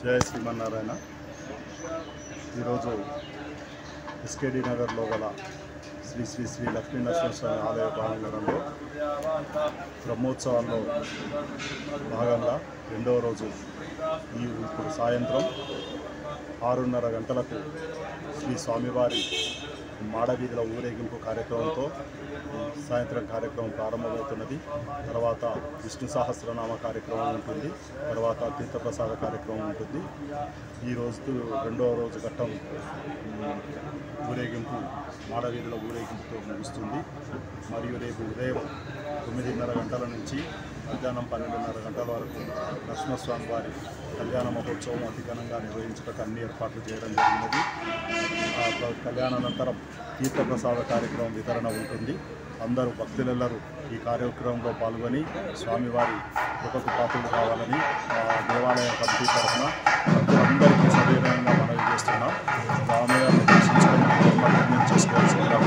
జయ శ్రీమన్నారాయణ. ఈరోజు ఎస్కేడి నగర్లో గల శ్రీ శ్రీ శ్రీ లక్ష్మీనరసింహస్వామి ఆలయ ప్రాంగణంలో బ్రహ్మోత్సవాల్లో భాగంగా రెండవ రోజు ఇప్పుడు సాయంత్రం 6:30 గంటలకు శ్రీ స్వామివారి మాడవీధుల ఊరేగింపు కార్యక్రమంతో సాయంత్రం కార్యక్రమం ప్రారంభమవుతున్నది. తర్వాత విష్ణు సహస్రనామ కార్యక్రమం ఉంటుంది. తర్వాత తీర్థప్రసాద కార్యక్రమం ఉంటుంది. ఈ రోజు రెండవ రోజు ఘట్టం ఊరేగింపు మాడవీధుల ఊరేగింపుతో ముగుస్తుంది. మరియు రేపు ఉదయం 9:30 గంటల నుంచి మధ్యాహ్నం 12:30 గంటల వరకు నరసింహస్వామి వారి కళ్యాణ మహోత్సవం అతి ఘనంగా నిర్వహించడానికి అన్ని ఏర్పాట్లు చేయడం జరిగినది. కళ్యాణానంతరం తీర్థప్రసాద కార్యక్రమం వితరణ ఉంటుంది. అందరూ భక్తులెల్లరూ ఈ కార్యక్రమంలో పాల్గొని స్వామివారి కృపకు పాత్రలు కావాలని దేవాలయం కమిటీ తరఫున అందరికీ సవినయంగా మనవి చేస్తున్నాం. స్వామివారిని దర్శించుకొని చేసుకోవాల్సిందిగా